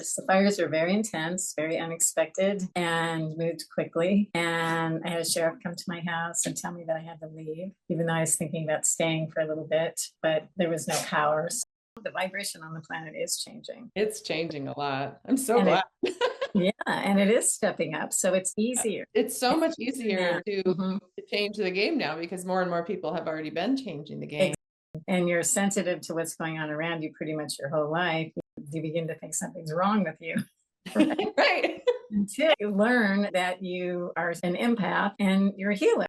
fires. The fires were very intense, very unexpected, and moved quickly. And I had a sheriff come to my house and tell me that I had to leave, even though I was thinking about staying for a little bit, but there was no power. So the vibration on the planet is changing. It's changing a lot. I'm so And glad. yeah, and it is stepping up. So it's easier. It's so much Yeah. easier Mhm. to change the game now because more and more people have already been changing the game. And you're sensitive to what's going on around you pretty much your whole life. You begin to think something's wrong with you. Right? Right. Until you learn that you are an empath and you're a healer.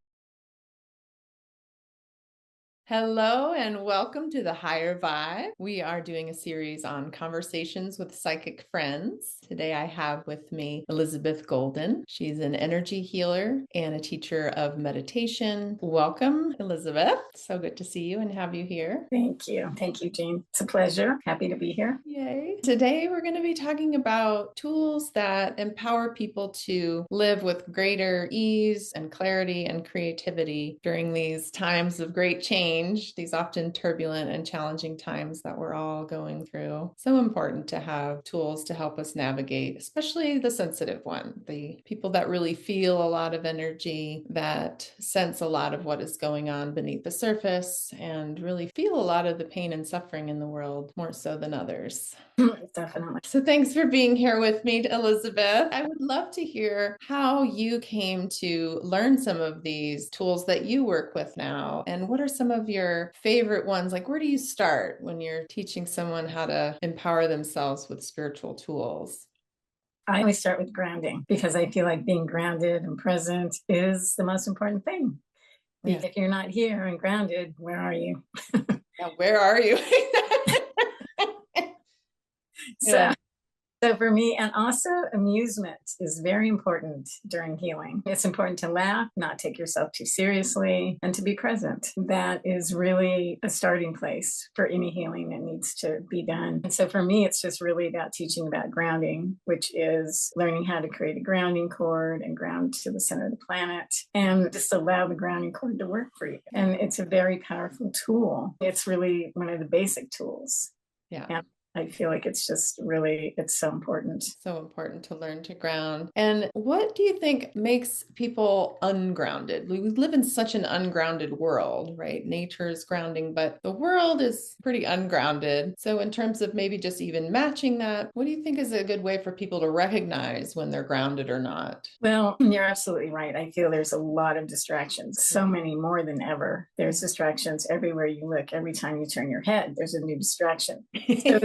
Hello and welcome to the Higher Vibe. We are doing a series on conversations with psychic friends. Today I have with me Elizabeth Golden. She's an energy healer and a teacher of meditation. Welcome, Elizabeth. So good to see you and have you here. Thank you. Thank you, Jean. It's a pleasure. Happy to be here. Yay. Today we're going to be talking about tools that empower people to live with greater ease and clarity and creativity during these times of great change, these often turbulent and challenging times that we're all going through. So important to have tools to help us navigate, especially the sensitive one, the people that really feel a lot of energy, that sense a lot of what is going on beneath the surface, and really feel a lot of the pain and suffering in the world, more so than others. Definitely. So thanks for being here with me, Elizabeth. I would love to hear how you came to learn some of these tools that you work with now. And what are some of your favorite ones? Like, where do you start when you're teaching someone how to empower themselves with spiritual tools? I always start with grounding because I feel like being grounded and present is the most important thing. Yeah. If you're not here and grounded, where are you? Yeah, where are you? So So for me, and also amusement is very important during healing. It's important to laugh, not take yourself too seriously, and to be present. That is really a starting place for any healing that needs to be done. And so for me, it's just really about teaching about grounding, which is learning how to create a grounding cord and ground to the center of the planet and just allow the grounding cord to work for you. And it's a very powerful tool. It's really one of the basic tools. Yeah. And I feel like it's just really, it's so important. So important to learn to ground. And what do you think makes people ungrounded? We live in such an ungrounded world, right? Nature is grounding, but the world is pretty ungrounded. So in terms of maybe just even matching that, what do you think is a good way for people to recognize when they're grounded or not? Well, you're absolutely right. I feel there's a lot of distractions, so many more than ever. There's distractions everywhere you look. Every time you turn your head, there's a new distraction. So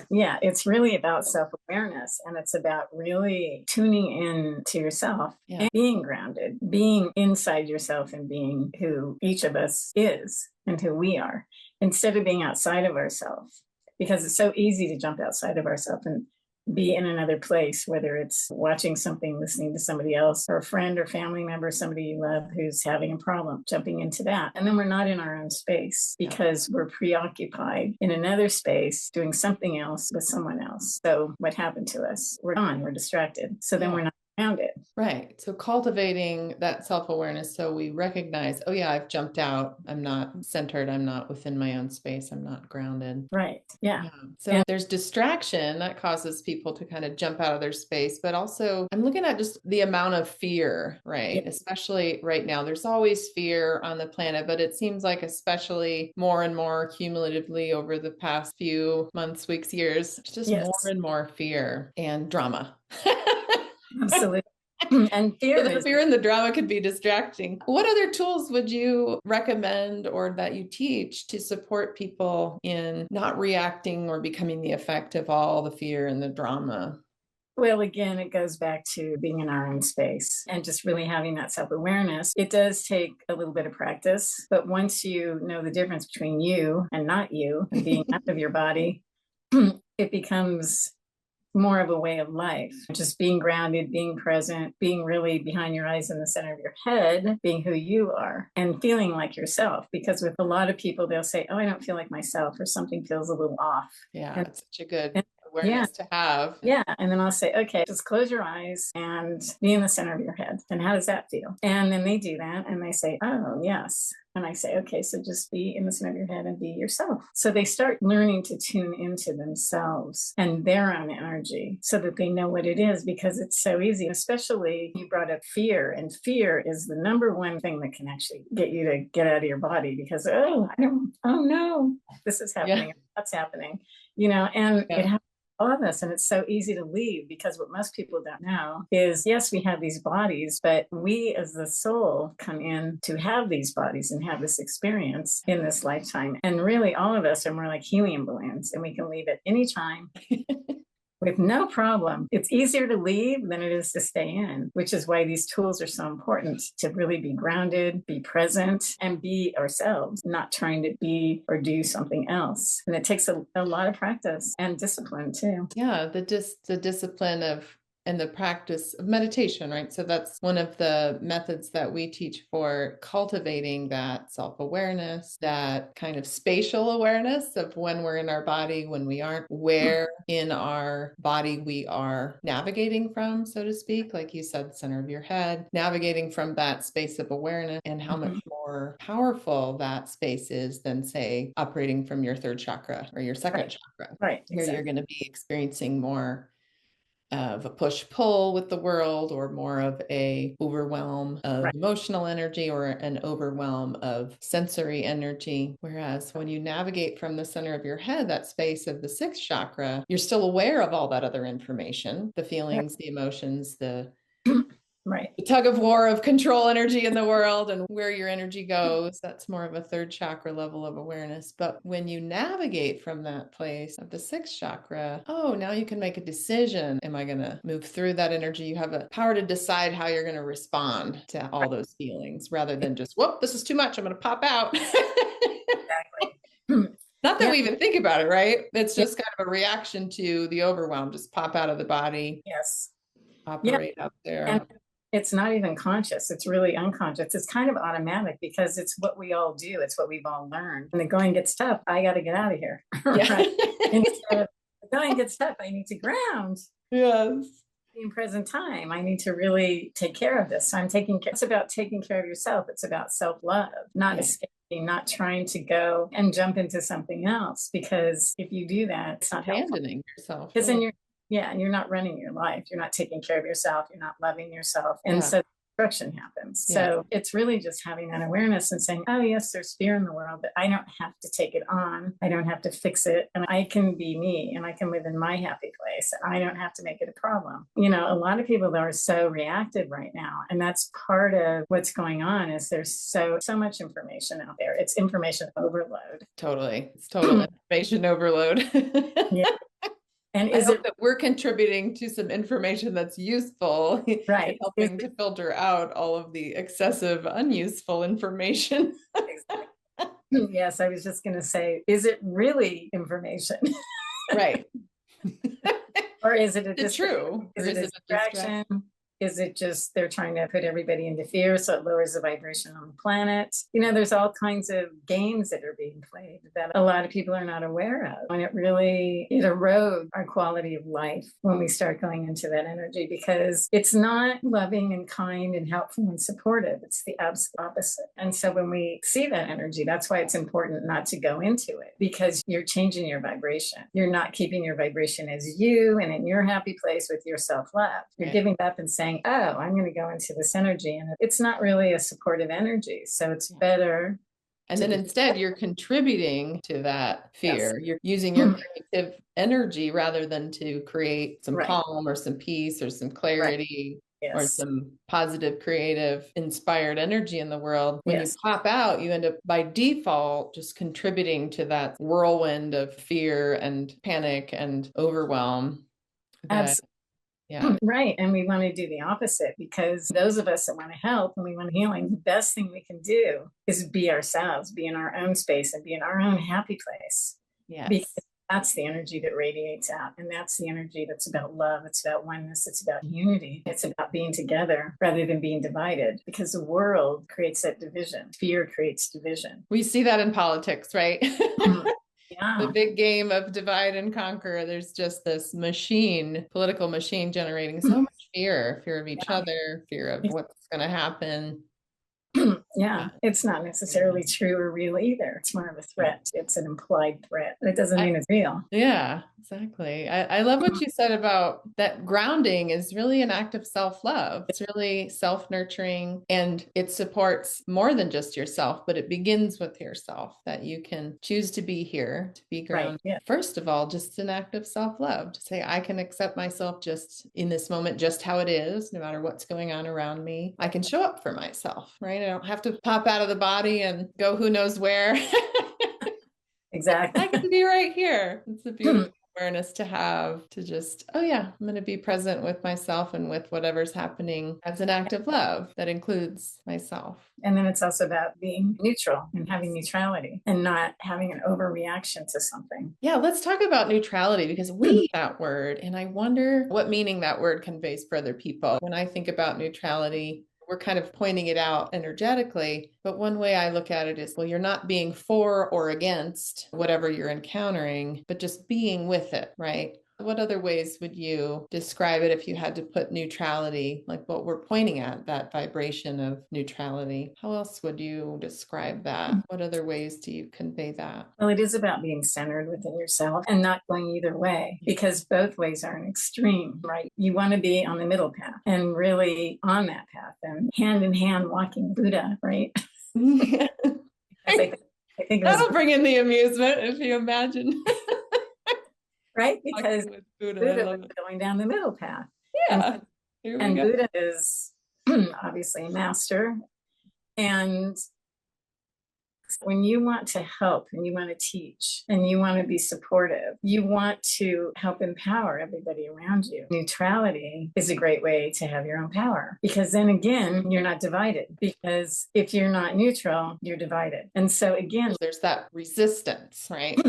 yeah, it's really about self-awareness, and it's about really tuning in to yourself and being grounded, being inside yourself and being who each of us is and who we are, instead of being outside of ourselves, because it's so easy to jump outside of ourselves and be in another place, whether it's watching something, listening to somebody else, or a friend or family member, somebody you love who's having a problem, jumping into that. And then we're not in our own space because we're preoccupied in another space doing something else with someone else. So what happened to us? We're gone, we're distracted. So then we're not grounded. Right. So cultivating that self-awareness so we recognize, oh yeah, I've jumped out. I'm not centered. I'm not within my own space. I'm not grounded. Right. Yeah. So there's distraction that causes people to kind of jump out of their space, but also I'm looking at just the amount of fear, right? Yeah. Especially right now, there's always fear on the planet, but it seems like especially more and more cumulatively over the past few months, weeks, years, just more and more fear and drama. Absolutely. And fear, so the fear and the drama could be distracting. What other tools would you recommend or that you teach to support people in not reacting or becoming the effect of all the fear and the drama? Well, again, it goes back to being in our own space and just really having that self-awareness. It does take a little bit of practice, but once you know the difference between you and not you and being out of your body, it becomes more of a way of life. Just being grounded, being present, being really behind your eyes in the center of your head, being who you are and feeling like yourself. Because with a lot of people, they'll say, oh, I don't feel like myself, or something feels a little off. Yeah, that's such a good awareness to have. Yeah. And then I'll say, okay, just close your eyes and be in the center of your head. And how does that feel? And then they do that and they say, oh, yes, And I say, okay, so just be in the center of your head and be yourself. So they start learning to tune into themselves and their own energy so that they know what it is, because it's so easy. Especially you brought up fear, and fear is the number one thing that can actually get you to get out of your body, because, oh, oh no, this is happening. Yeah. That's happening, and Yeah. it happens all of us. And it's so easy to leave, because what most people don't know is, yes, we have these bodies, but we as the soul come in to have these bodies and have this experience in this lifetime. And really, all of us are more like helium balloons, and we can leave at any time with no problem. It's easier to leave than it is to stay in, which is why these tools are so important, to really be grounded, be present, and be ourselves, not trying to be or do something else. And it takes a lot of practice and discipline too. Yeah, the discipline of and the practice of meditation, right? So that's one of the methods that we teach for cultivating that self-awareness, that kind of spatial awareness of when we're in our body, when we aren't, where in our body we are navigating from, so to speak, like you said, center of your head, navigating from that space of awareness, and how much more powerful that space is than, say, operating from your third chakra or your second chakra. Right. Here Exactly. you're going to be experiencing more of a push-pull with the world, or more of a overwhelm of emotional energy, or an overwhelm of sensory energy. Whereas when you navigate from the center of your head, that space of the sixth chakra, you're still aware of all that other information, the feelings, the emotions, the tug of war of control energy in the world, and where your energy goes. That's more of a third chakra level of awareness. But when you navigate from that place of the sixth chakra, oh, now you can make a decision. Am I going to move through that energy? You have a power to decide how you're going to respond to all those feelings, rather than just, whoop, this is too much, I'm going to pop out. Exactly. Not that we even think about it, right? It's just kind of a reaction to the overwhelm. Just pop out of the body. Yes. Operate out there. And it's not even conscious. It's really unconscious. It's kind of automatic, because it's what we all do. It's what we've all learned. When the going gets tough, I got to get out of here. Right? Instead of the going gets tough, I need to ground. Yes. In present time, I need to really take care of this. I'm taking care. It's about taking care of yourself. It's about self-love, not escaping, not trying to go and jump into something else. Because if you do that, it's not abandoning yourself. Because then you're not running your life. You're not taking care of yourself. You're not loving yourself. And so destruction happens. So it's really just having that awareness and saying, oh, yes, there's fear in the world, but I don't have to take it on. I don't have to fix it. And I can be me, and I can live in my happy place. I don't have to make it a problem. A lot of people are so reactive right now. And that's part of what's going on, is there's so much information out there. It's information overload. Totally. It's total information overload. Yeah. And I hope that we're contributing to some information that's useful, right? Helping to filter out all of the excessive, unuseful information. Yes, I was just going to say, is it really information? Right. Or is it true? Is it a distraction? Is it just they're trying to put everybody into fear, so it lowers the vibration on the planet? There's all kinds of games that are being played that a lot of people are not aware of. And it erodes our quality of life when we start going into that energy, because it's not loving and kind and helpful and supportive. It's the absolute opposite. And so when we see that energy, that's why it's important not to go into it, because you're changing your vibration. You're not keeping your vibration as you and in your happy place with your self-love. You're giving up and saying, oh, I'm going to go into this energy, and it's not really a supportive energy. So it's better. And then instead you're contributing to that fear. You're using your creative energy rather than to create some calm or some peace or some clarity or some positive, creative, inspired energy in the world. When you pop out, you end up by default just contributing to that whirlwind of fear and panic and overwhelm. Absolutely. Yeah. Right. And we want to do the opposite, because those of us that want to help and we want healing, the best thing we can do is be ourselves, be in our own space, and be in our own happy place. Yes. Because that's the energy that radiates out. And that's the energy that's about love. It's about oneness. It's about unity. It's about being together rather than being divided, because the world creates that division. Fear creates division. We see that in politics, right? Yeah. The big game of divide and conquer. There's just this political machine generating so much fear of each other, fear of what's going to happen. Yeah, it's not necessarily true or real either. It's more of a threat. It's an implied threat. It doesn't mean it's real. Yeah, exactly. I love what you said about that grounding is really an act of self-love. It's really self-nurturing and it supports more than just yourself, but it begins with yourself that you can choose to be here, to be grounded. Right. Yeah. First of all, just an act of self-love to say, I can accept myself just in this moment, just how it is, no matter what's going on around me. I can show up for myself, right? I don't have to pop out of the body and go who knows where. Exactly. I get to be right here. It's a beautiful awareness to have to just, oh yeah, I'm going to be present with myself and with whatever's happening as an act of love that includes myself. And then it's also about being neutral and having neutrality and not having an overreaction to something. Yeah, let's talk about neutrality because we that word, and I wonder what meaning that word conveys for other people. When I think about neutrality, we're kind of pointing it out energetically. But one way I look at it is, well, you're not being for or against whatever you're encountering, but just being with it, right? What other ways would you describe it if you had to put neutrality, like what we're pointing at, that vibration of neutrality? How else would you describe that? What other ways do you convey that? Well, it is about being centered within yourself and not going either way, because both ways are an extreme, right? You want to be on the middle path and really on that path and hand in hand walking Buddha, right? I think that'll bring in the amusement if you imagine. Right? Because Buddha was going down the middle path. Yeah. And Buddha is obviously a master. And when you want to help and you want to teach and you want to be supportive, you want to help empower everybody around you. Neutrality is a great way to have your own power because then again, you're not divided, because if you're not neutral, you're divided. And so again, there's that resistance, right?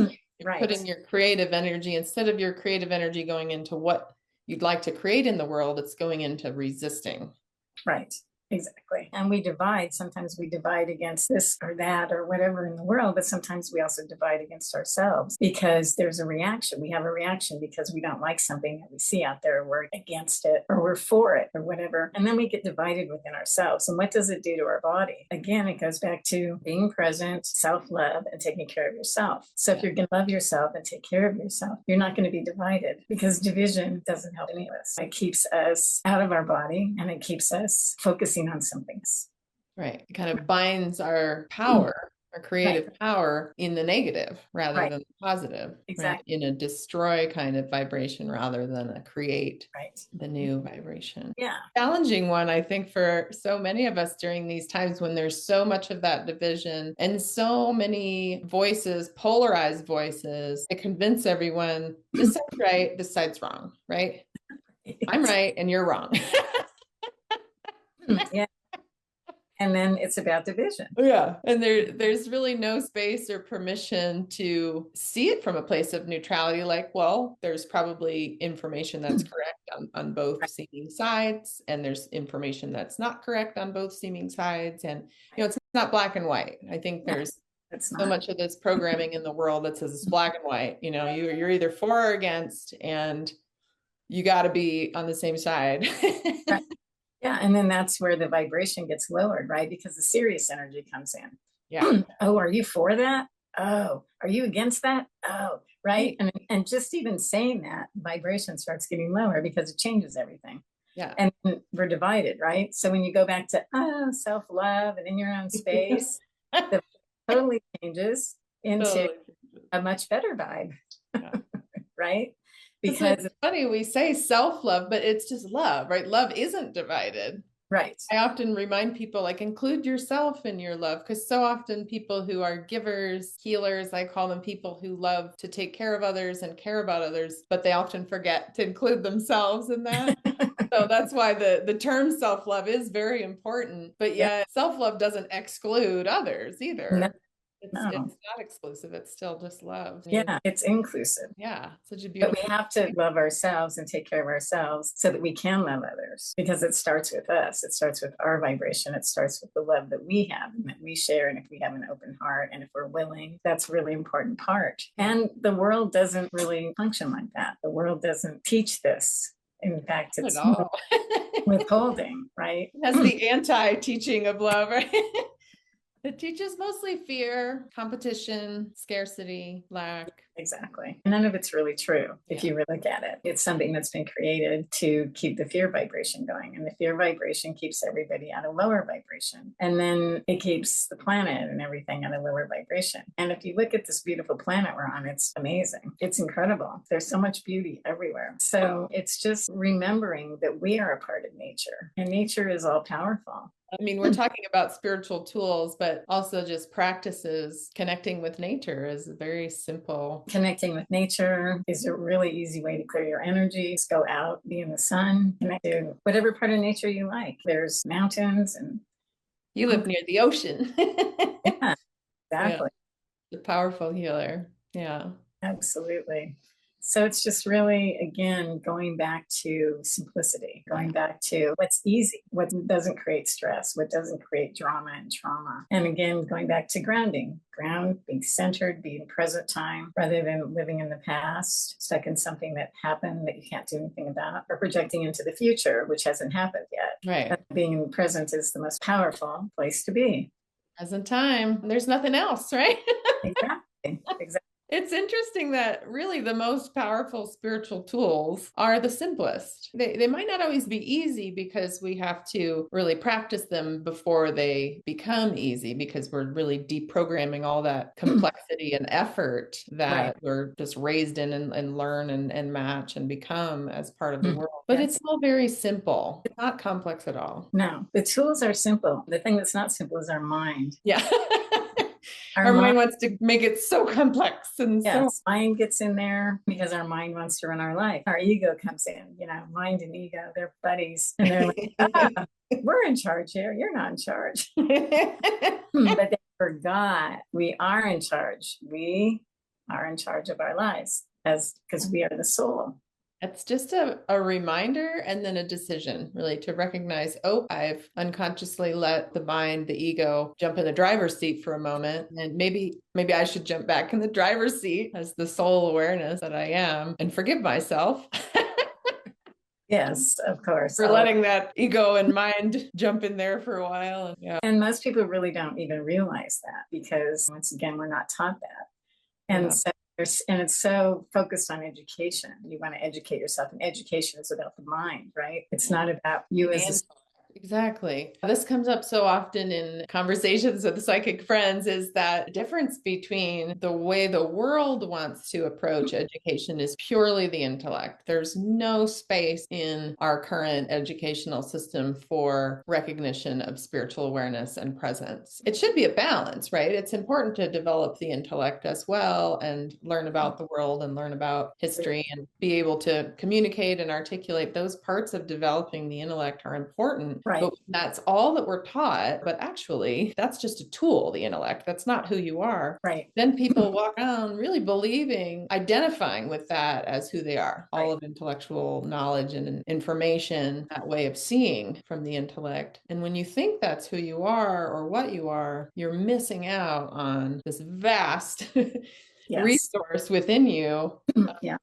You're putting your creative energy, instead of your creative energy going into what you'd like to create in the world, it's going into resisting. Right. Exactly. And we divide. Sometimes we divide against this or that or whatever in the world, but sometimes we also divide against ourselves because there's a reaction. We have a reaction because we don't like something that we see out there. We're against it or we're for it or whatever. And then we get divided within ourselves. And what does it do to our body? Again, it goes back to being present, self-love, and taking care of yourself. So if you're going to love yourself and take care of yourself, you're not going to be divided, because division doesn't help any of us. It keeps us out of our body and it keeps us focusing on something. Right. It kind of binds our power, our creative power in the negative rather than the positive. Exactly. Right? In a destroy kind of vibration rather than a create the new vibration. Yeah. Challenging one, I think, for so many of us during these times when there's so much of that division and so many voices, polarized voices, to convince everyone this side's right, this side's wrong, right? I'm right and you're wrong. Yeah. And then it's about division. Yeah. And there's really no space or permission to see it from a place of neutrality. Like, well, there's probably information that's correct on both seeming sides, and there's information that's not correct on both seeming sides. And, it's not black and white. I think there's so much of this programming in the world that says it's black and white. You're either for or against, and you got to be on the same side. Right. Yeah. And then that's where the vibration gets lowered, right? Because the serious energy comes in. Yeah. Oh, are you for that? Oh, are you against that? Oh, right. And just even saying that, vibration starts getting lower because it changes everything. Yeah. And we're divided, right? So when you go back to self-love and in your own space, the totally changes into a much better vibe. Yeah. Right? Because it's funny, we say self-love, but it's just love, right? Love isn't divided. Right. I often remind people, like, include yourself in your love, because so often people who are givers, healers, I call them people who love to take care of others and care about others, but they often forget to include themselves in that. So that's why the term self-love is very important, but yet self-love doesn't exclude others either. No. It's not exclusive. It's still just love. Yeah, it's inclusive. Yeah, such a beautiful. But we have to love ourselves and take care of ourselves so that we can love others, because it starts with us. It starts with our vibration. It starts with the love that we have and that we share. And if we have an open heart and if we're willing, that's a really important part. And the world doesn't really function like that. The world doesn't teach this. In fact, Not at it's more all. withholding, right? It has the anti-teaching of love, right? It teaches mostly fear, competition, scarcity, lack. Exactly. None of it's really true if Yeah. you really look at it. It's something that's been created to keep the fear vibration going. And the fear vibration keeps everybody at a lower vibration. And then it keeps the planet and everything at a lower vibration. And if you look at this beautiful planet we're on, it's amazing. It's incredible. There's so much beauty everywhere. So it's just remembering that we are a part of nature, and nature is all powerful. I mean, we're talking about spiritual tools, but also just practices. Connecting with nature is very simple. Connecting with nature is a really easy way to clear your energy. Just go out, be in the sun, connect to whatever part of nature you like. There's mountains and You live near the ocean. yeah, Yeah, exactly. the powerful healer. Yeah. Absolutely. So it's just really, again, going back to simplicity, going back to what's easy, what doesn't create stress, what doesn't create drama and trauma. And again, going back to grounding, ground, being centered, being present time rather than living in the past, stuck in something that happened that you can't do anything about, or projecting into the future, which hasn't happened yet. Right. Being present is the most powerful place to be. Present time. There's nothing else, right? Exactly. Exactly. It's interesting that really the most powerful spiritual tools are the simplest. They might not always be easy because we have to really practice them before they become easy, because we're really deprogramming all that complexity and effort that we're just raised in and learn and match and become as part of the world. But Yes. it's all very simple. It's not complex at all. No, the tools are simple. The thing that's not simple is our mind. Yeah. Our mind wants to make it so complex and yes, mind gets in there because our mind wants to run our life. Our ego comes in, mind and ego, they're buddies. And they're like, we're in charge here. You're not in charge. But they forgot we are in charge. We are in charge of our lives because we are the soul. It's just a reminder and then a decision, really, to recognize, oh, I've unconsciously let the mind, the ego, jump in the driver's seat for a moment. And maybe I should jump back in the driver's seat as the soul awareness that I am and forgive myself. Yes, of course. For letting that ego and mind jump in there for a while. And most people really don't even realize that because, once again, we're not taught that. And so it's so focused on education. You want to educate yourself, and education is about the mind, right? It's not about you as a Exactly. This comes up so often in conversations with psychic friends, is that difference between the way the world wants to approach education is purely the intellect. There's no space in our current educational system for recognition of spiritual awareness and presence. It should be a balance, right? It's important to develop the intellect as well and learn about the world and learn about history and be able to communicate and articulate. Those parts of developing the intellect are important. Right. But that's all that we're taught. But actually, that's just a tool, the intellect. That's not who you are. Right. Then people walk around really believing, identifying with that as who they are. Right. All of intellectual knowledge and information, that way of seeing from the intellect. And when you think that's who you are or what you are, you're missing out on this vast resource within you. Yeah.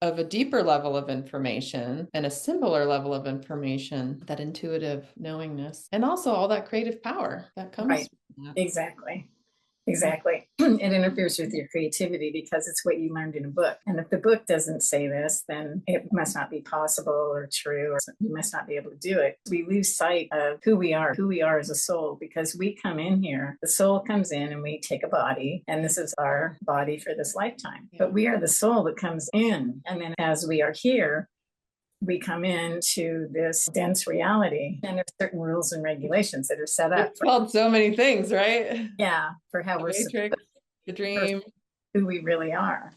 Of a deeper level of information and a simpler level of information, that intuitive knowingness, and also all that creative power that comes from that. Exactly. It interferes with your creativity because it's what you learned in a book. And if the book doesn't say this, then it must not be possible or true, or you must not be able to do it. We lose sight of who we are as a soul, because we come in here, the soul comes in and we take a body, and this is our body for this lifetime. But we are the soul that comes in. And then as we are here, we come into this dense reality, and there's certain rules and regulations that are set up. It's called so many things, right? Yeah, for how we're matrix, the dream, who we really are.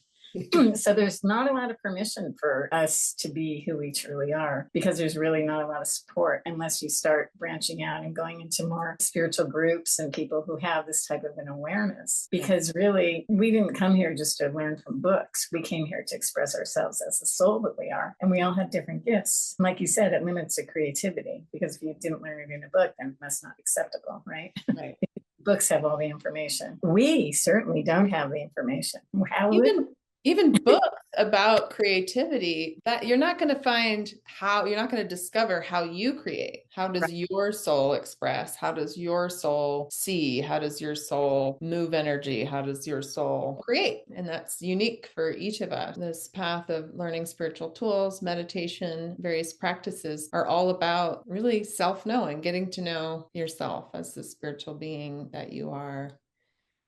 So there's not a lot of permission for us to be who we truly are, because there's really not a lot of support unless you start branching out and going into more spiritual groups and people who have this type of an awareness. Because really, we didn't come here just to learn from books. We came here to express ourselves as the soul that we are. And we all have different gifts. Like you said, it limits the creativity, because if you didn't learn it in a book, then it must not be acceptable, right? Right. Books have all the information. We certainly don't have the information. even books about creativity, that you're not going to find how, you're not going to discover how you create. How does your soul express? How does your soul see? How does your soul move energy? How does your soul create? And that's unique for each of us. This path of learning spiritual tools, meditation, various practices are all about really self-knowing, getting to know yourself as the spiritual being that you are.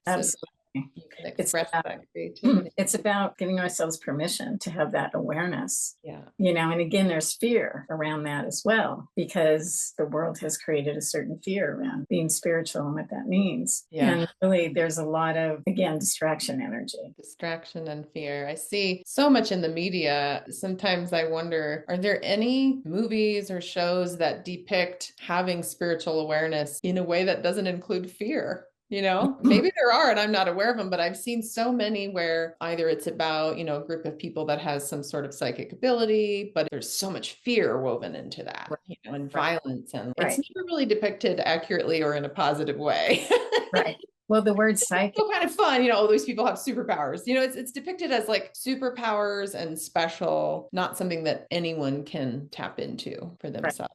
So Absolutely. you can It's express about, that creativity. it's about giving ourselves permission to have that awareness. Yeah. And again, there's fear around that as well, because the world has created a certain fear around being spiritual and what that means. Yeah. And really, there's a lot of, again, distraction energy. Distraction and fear. I see so much in the media. Sometimes I wonder, are there any movies or shows that depict having spiritual awareness in a way that doesn't include fear? Maybe there are and I'm not aware of them, but I've seen so many where either it's about, a group of people that has some sort of psychic ability, but there's so much fear woven into that, and violence, and it's never really depicted accurately or in a positive way. Right. Well, the word psychic. It's kind of fun, all these people have superpowers. It's depicted as like superpowers and special, not something that anyone can tap into for themselves.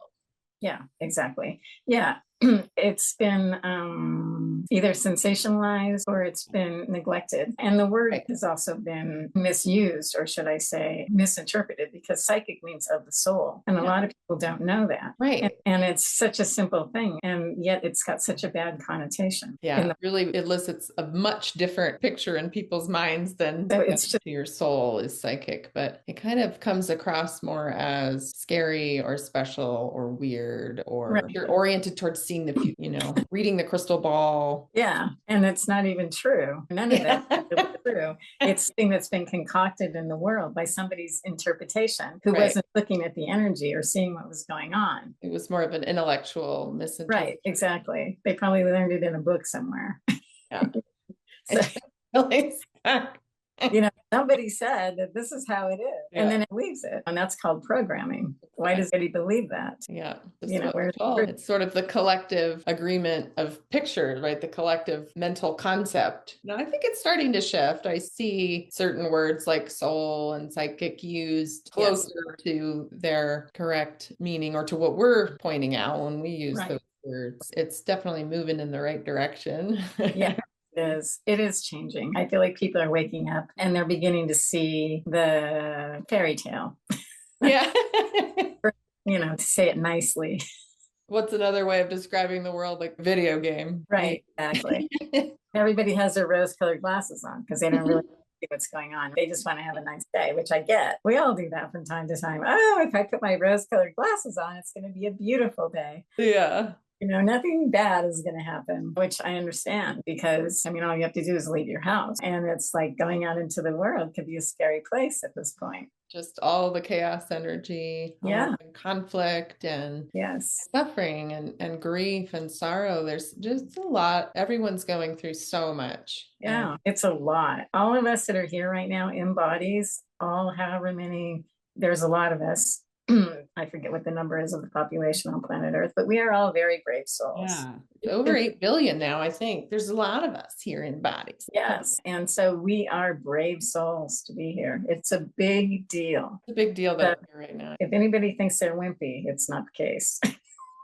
Yeah, exactly. Yeah. It's been either sensationalized or it's been neglected. And the word has also been misused, or should I say misinterpreted, because psychic means of the soul. And a lot of people don't know that. Right. And it's such a simple thing. And yet it's got such a bad connotation. Yeah. It really elicits a much different picture in people's minds than so it's just your soul is psychic, but it kind of comes across more as scary or special or weird, or you're oriented towards seeing the future, reading the crystal ball. Yeah. And it's not even true. None of that is really true. It's something that's been concocted in the world by somebody's interpretation who wasn't looking at the energy or seeing what was going on. It was more of an intellectual misinterpretation. Right. Exactly. They probably learned it in a book somewhere. Yeah. So, somebody said that this is how it is, and then it believes it, and that's called programming. Why does anybody believe that? Yeah, it's sort of the collective agreement of pictures, right? The collective mental concept. Now, I think it's starting to shift. I see certain words like soul and psychic used closer to their correct meaning, or to what we're pointing out when we use those words. It's definitely moving in the right direction. Yeah. It is changing. I feel like people are waking up and they're beginning to see the fairy tale. Yeah. To say it nicely. What's another way of describing the world? Like video game. Right, exactly. Everybody has their rose-colored glasses on because they don't really see what's going on. They just want to have a nice day, which I get. We all do that from time to time. Oh, if I put my rose-colored glasses on, it's going to be a beautiful day. Yeah. Nothing bad is going to happen, which I understand, because all you have to do is leave your house. And it's like going out into the world could be a scary place at this point. Just all the chaos energy, and conflict and suffering and grief and sorrow. There's just a lot. Everyone's going through so much. Yeah, it's a lot. All of us that are here right now embodies however many, there's a lot of us. I forget what the number is of the population on planet Earth, but we are all very brave souls. Yeah. Over 8 billion now, I think. There's a lot of us here in bodies. Yes. And so we are brave souls to be here. It's a big deal. It's a big deal that we're here right now. If anybody thinks they're wimpy, it's not the case.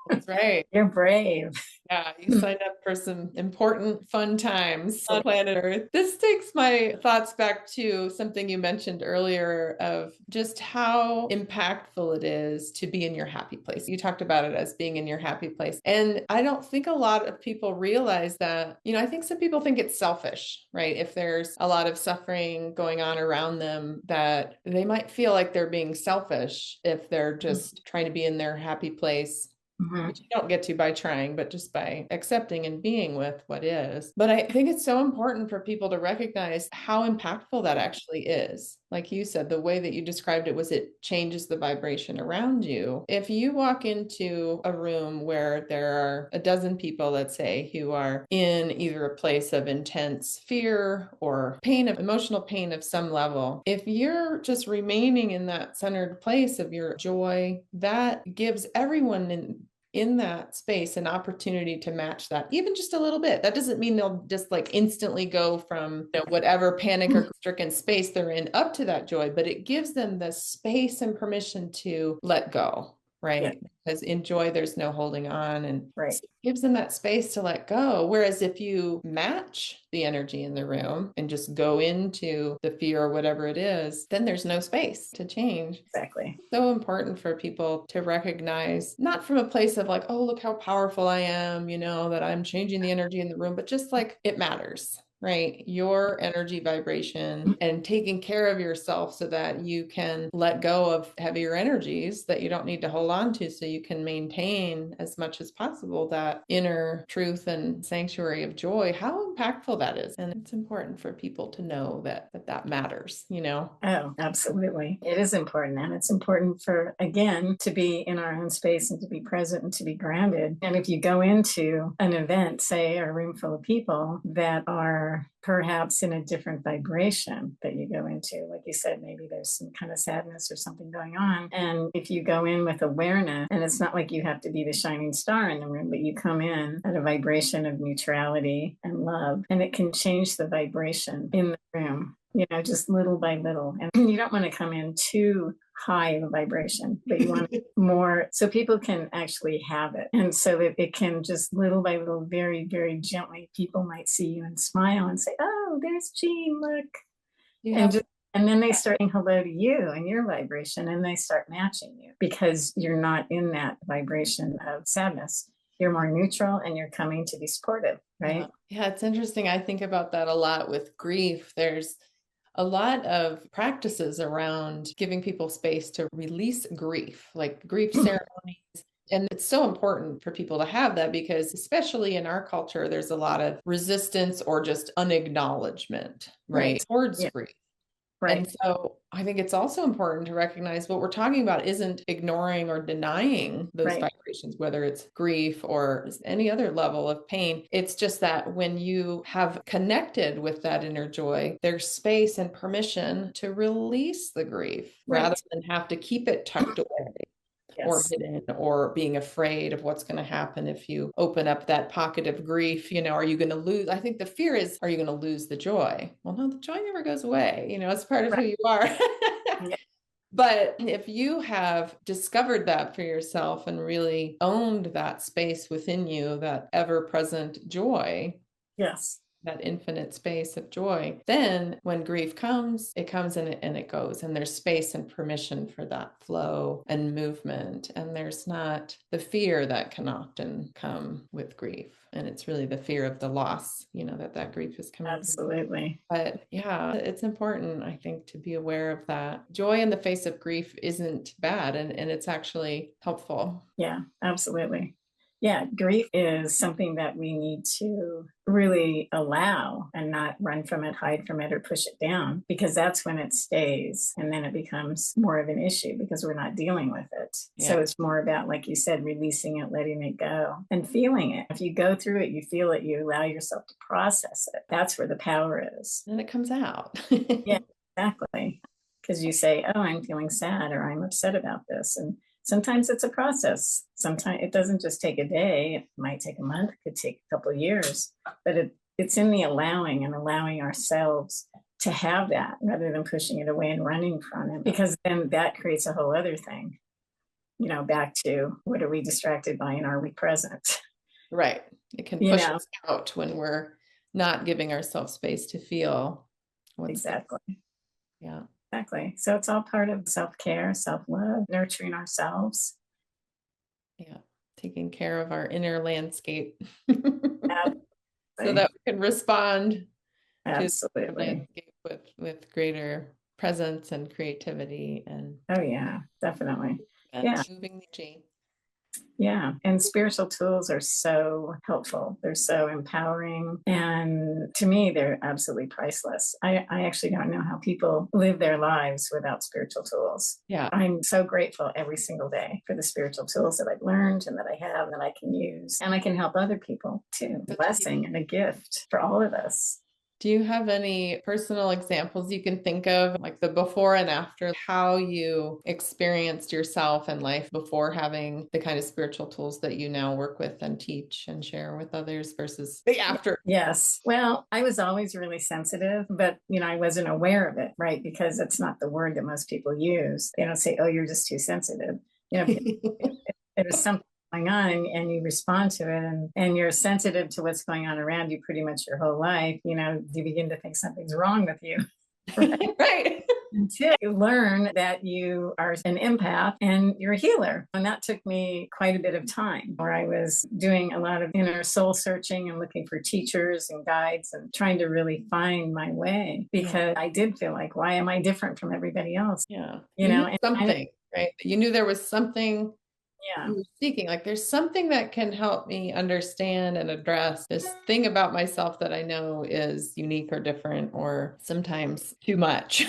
That's right. You're brave. Yeah, you signed up for some important, fun times on planet Earth. This takes my thoughts back to something you mentioned earlier of just how impactful it is to be in your happy place. You talked about it as being in your happy place. And I don't think a lot of people realize that. I think some people think it's selfish, right? If there's a lot of suffering going on around them, that they might feel like they're being selfish if they're just trying to be in their happy place. Which you don't get to by trying, but just by accepting and being with what is. But I think it's so important for people to recognize how impactful that actually is. Like you said, the way that you described it was it changes the vibration around you. If you walk into a room where there are a dozen people, let's say, who are in either a place of intense fear or pain, of emotional pain of some level, if you're just remaining in that centered place of your joy, that gives everyone in that space an opportunity to match that, even just a little bit. That doesn't mean they'll just like instantly go from whatever panic or stricken space they're in up to that joy, but it gives them the space and permission to let go. Right. Yeah. Because in joy, there's no holding on, and Right. so it gives them that space to let go. Whereas if you match the energy in the room and just go into the fear or whatever it is, then there's no space to change. Exactly. So important for people to recognize, not from a place of like, oh, look how powerful I am, that I'm changing the energy in the room, but just like it matters. Right? Your energy vibration and taking care of yourself so that you can let go of heavier energies that you don't need to hold on to, so you can maintain as much as possible that inner truth and sanctuary of joy. How impactful that is. And it's important for people to know that matters, Oh, absolutely. It is important. And it's important for, again, to be in our own space and to be present and to be grounded. And if you go into an event, say a room full of people that are perhaps in a different vibration that you go into, like you said, maybe there's some kind of sadness or something going on. And if you go in with awareness, and it's not like you have to be the shining star in the room, but you come in at a vibration of neutrality and love, and it can change the vibration in the room, just little by little. And you don't want to come in too high of a vibration, but you want more so people can actually have it. And so that it can just little by little, very, very gently, people might see you and smile and say, oh, there's Jean, look. And then they start saying hello to you and your vibration, and they start matching you because you're not in that vibration of sadness. You're more neutral and you're coming to be supportive, right? Yeah, it's interesting. I think about that a lot with grief. There's a lot of practices around giving people space to release grief, like grief ceremonies. And it's so important for people to have that because, especially in our culture, there's a lot of resistance or just unacknowledgement, right? Towards grief. Right. And so I think it's also important to recognize what we're talking about isn't ignoring or denying those vibrations, whether it's grief or any other level of pain. It's just that when you have connected with that inner joy, there's space and permission to release the grief rather than have to keep it tucked away. Or hidden, or being afraid of what's going to happen if you open up that pocket of grief. Are you going to lose? I think the fear is, are you going to lose the joy? Well, no, the joy never goes away. It's part of who you are. But if you have discovered that for yourself and really owned that space within you, that ever-present joy, that infinite space of joy, then when grief comes, it comes and it goes, and there's space and permission for that flow and movement. And there's not the fear that can often come with grief. And it's really the fear of the loss, that grief is coming. Absolutely. But yeah, it's important, I think, to be aware of that. Joy in the face of grief isn't bad, and it's actually helpful. Yeah, absolutely. Yeah, grief is something that we need to really allow and not run from it, hide from it, or push it down, because that's when it stays. And then it becomes more of an issue because we're not dealing with it. Yeah. So it's more about, like you said, releasing it, letting it go, and feeling it. If you go through it, you feel it, you allow yourself to process it. That's where the power is. And it comes out. Yeah, exactly. Because you say, oh, I'm feeling sad, or I'm upset about this. And sometimes it's a process. Sometimes it doesn't just take a day. It might take a month. It could take a couple of years. But it's in the allowing and allowing ourselves to have that rather than pushing it away and running from it. Because then that creates a whole other thing. Back to what are we distracted by and are we present? Right. It can push us out when we're not giving ourselves space to feel. Exactly. Yeah. Exactly. So it's all part of self-care, self-love, nurturing ourselves. Yeah. Taking care of our inner landscape so that we can respond to the landscape with greater presence and creativity. And oh yeah, definitely. Moving the gene. Yeah. And spiritual tools are so helpful. They're so empowering. And to me, they're absolutely priceless. I actually don't know how people live their lives without spiritual tools. Yeah. I'm so grateful every single day for the spiritual tools that I've learned and that I have that I can use. And I can help other people too. A blessing and a gift for all of us. Do you have any personal examples you can think of, like the before and after, how you experienced yourself and life before having the kind of spiritual tools that you now work with and teach and share with others versus the after? Yes. Well, I was always really sensitive, but I wasn't aware of it, right? Because it's not the word that most people use. They don't say, "Oh, you're just too sensitive." If there's something going on and you respond to it and you're sensitive to what's going on around you pretty much your whole life, you begin to think something's wrong with you. Right? Right. Until you learn that you are an empath and you're a healer. And that took me quite a bit of time, where I was doing a lot of inner soul searching and looking for teachers and guides and trying to really find my way, because I did feel like, why am I different from everybody else? Yeah. You You know, knew and something, right? You knew there was something yeah. you were seeking. Like, there's something that can help me understand and address this thing about myself that I know is unique or different or sometimes too much.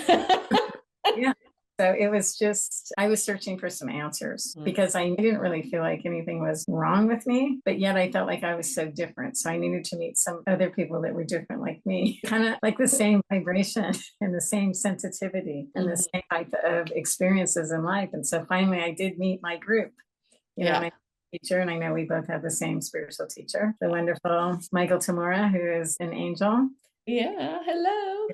Yeah. So it was just, I was searching for some answers because I didn't really feel like anything was wrong with me, but yet I felt like I was so different. So I needed to meet some other people that were different like me, kind of like the same vibration and the same sensitivity and the same type of experiences in life. And so finally I did meet my group, my teacher, and I know we both have the same spiritual teacher, the wonderful Michael Tamura, who is an angel. Yeah. Hello.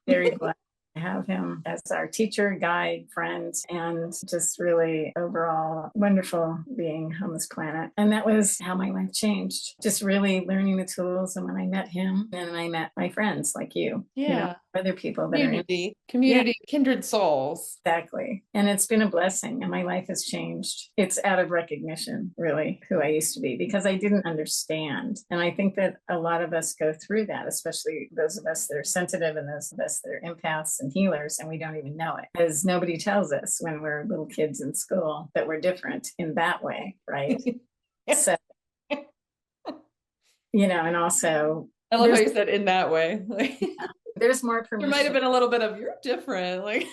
Very blessed to have him as our teacher, guide, friend, and just really overall wonderful being on this planet. And that was how my life changed. Just really learning the tools. And when I met him, and I met my friends like you, other people that community, kindred souls. Exactly. And it's been a blessing, and my life has changed. It's out of recognition, really, who I used to be, because I didn't understand. And I think that a lot of us go through that, especially those of us that are sensitive and those of us that are empaths and healers, and we don't even know it, because nobody tells us when we're little kids in school that we're different in that way, right? So, and also, I love how you said in that way. There's more permission. There might have been a little bit of, you're different. Like,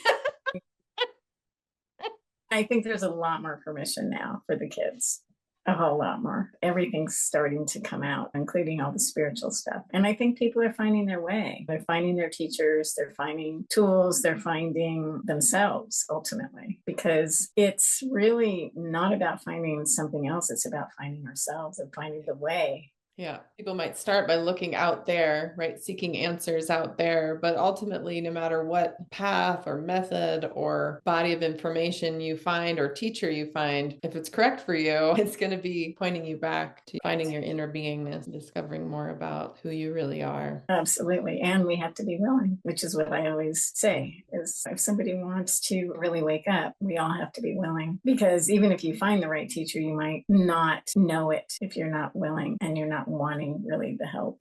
I think there's a lot more permission now for the kids. A whole lot more. Everything's starting to come out, including all the spiritual stuff. And I think people are finding their way. They're finding their teachers, they're finding tools, they're finding themselves ultimately, because it's really not about finding something else. It's about finding ourselves and finding the way. Yeah, people might start by looking out there, right? Seeking answers out there. But ultimately, no matter what path or method or body of information you find or teacher you find, if it's correct for you, it's going to be pointing you back to finding your inner beingness and discovering more about who you really are. Absolutely. And we have to be willing, which is what I always say, is if somebody wants to really wake up, we all have to be willing. Because even if you find the right teacher, you might not know it if you're not willing and you're not wanting really the help.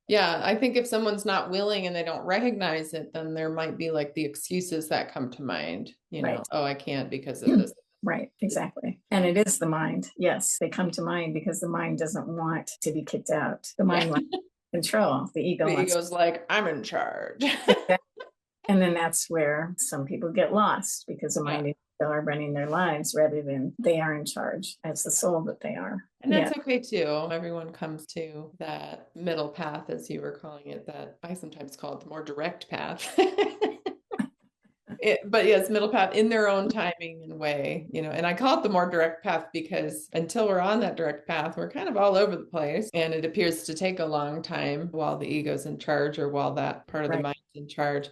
Yeah, I think if someone's not willing and they don't recognize it, then there might be like the excuses that come to mind, oh, I can't because of this. Right, exactly. And it is the mind. Yes, they come to mind because the mind doesn't want to be kicked out. The mind wants control. The ego's like, I'm in charge. And then that's where some people get lost, because the mind and ego are running their lives rather than they are in charge as the soul that they are. And that's okay too. Everyone comes to that middle path, as you were calling it, that I sometimes call it the more direct path. But yes, middle path in their own timing and way, and I call it the more direct path because until we're on that direct path, we're kind of all over the place. And it appears to take a long time while the ego's in charge or while that part of the mind's in charge.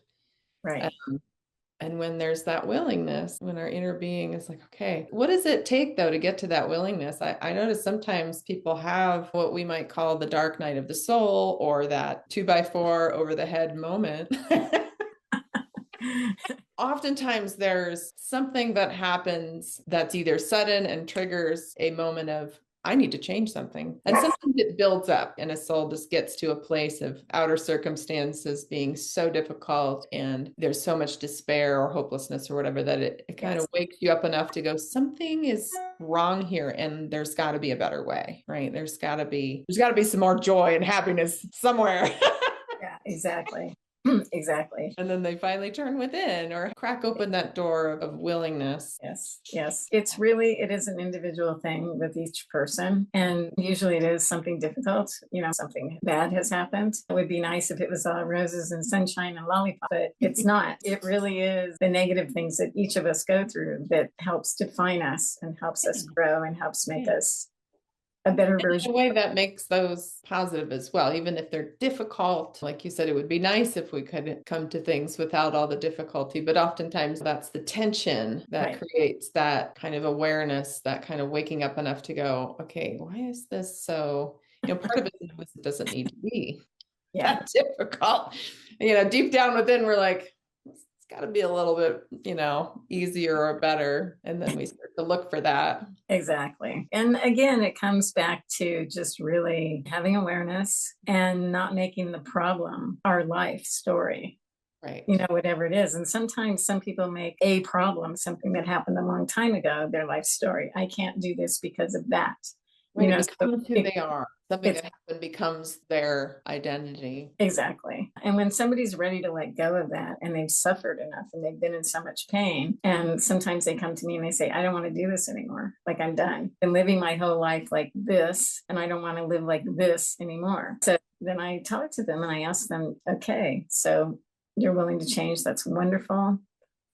Right. And when there's that willingness, when our inner being is like, okay, what does it take though to get to that willingness? I notice sometimes people have what we might call the dark night of the soul, or that 2x4 over the head moment. Oftentimes there's something that happens that's either sudden and triggers a moment of, I need to change something. And sometimes it builds up and a soul just gets to a place of outer circumstances being so difficult and there's so much despair or hopelessness or whatever that it kind of wakes you up enough to go, something is wrong here and there's got to be a better way, right? There's got to be some more joy and happiness somewhere. Yeah, exactly. Exactly. And then they finally turn within or crack open that door of willingness. Yes, yes. It's really, it is an individual thing with each person. And usually it is something difficult, something bad has happened. It would be nice if it was all roses and sunshine and lollipops, but it's not. It really is the negative things that each of us go through that helps define us and helps us grow and helps make us a better version. In a way that makes those positive as well, even if they're difficult. Like you said, it would be nice if we could come to things without all the difficulty, but oftentimes that's the tension that creates that kind of awareness, that kind of waking up enough to go, okay, why is this so, part of it is it doesn't need to be that difficult. Deep down within, we're like, got to be a little bit, easier or better. And then we start to look for that. Exactly. And again, it comes back to just really having awareness and not making the problem our life story. Right. Whatever it is. And sometimes some people make a problem, something that happened a long time ago, their life story. I can't do this because of that. Right, it becomes who they are. Something that happened becomes their identity. Exactly. And when somebody's ready to let go of that and they've suffered enough and they've been in so much pain, and sometimes they come to me and they say, I don't want to do this anymore. Like, I'm done. I've been living my whole life like this, and I don't want to live like this anymore. So then I talk to them and I ask them, okay, so you're willing to change. That's wonderful.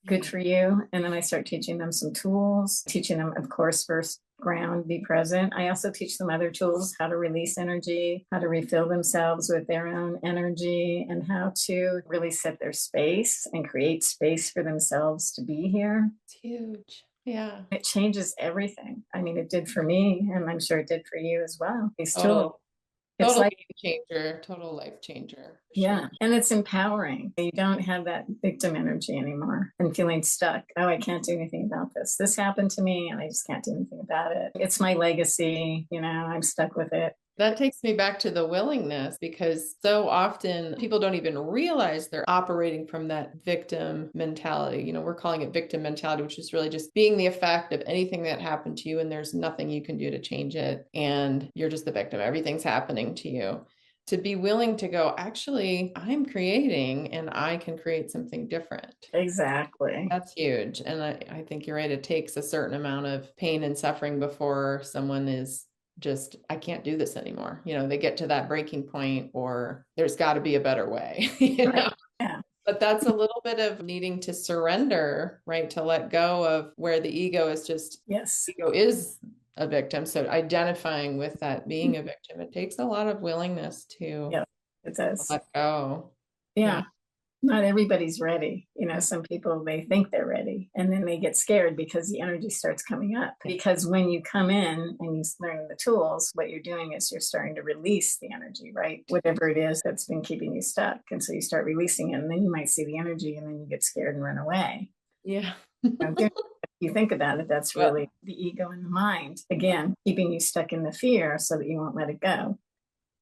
Good for you. And then I start teaching them some tools, teaching them, of course, first ground, be present. I also teach them other tools, how to release energy, how to refill themselves with their own energy, and how to really set their space and create space for themselves to be here. It's huge. Yeah. It changes everything. I mean, it did for me, and I'm sure it did for you as well. These tools. It's total game changer, total life changer. Yeah. Sure. And it's empowering. You don't have that victim energy anymore and feeling stuck. Oh, I can't do anything about this. This happened to me and I just can't do anything about it. It's my legacy. I'm stuck with it. That takes me back to the willingness, because so often people don't even realize they're operating from that victim mentality. We're calling it victim mentality, which is really just being the effect of anything that happened to you, and there's nothing you can do to change it. And you're just the victim. Everything's happening to you. To be willing to go, actually, I'm creating and I can create something different. Exactly. That's huge. And I think you're right. It takes a certain amount of pain and suffering before someone is just, I can't do this anymore. They get to that breaking point, or there's got to be a better way. Yeah. But that's a little bit of needing to surrender, right? To let go of where the ego is just, ego is a victim. So identifying with that being a victim, it takes a lot of willingness to it does. Let go. Yeah. Not everybody's ready. Some people, they think they're ready and then they get scared because the energy starts coming up. Because when you come in and you learn the tools, what you're doing is you're starting to release the energy, right? Whatever it is that's been keeping you stuck. And so you start releasing it, and then you might see the energy and then you get scared and run away. Yeah. You think about it, that's really the ego and the mind, again, keeping you stuck in the fear so that you won't let it go.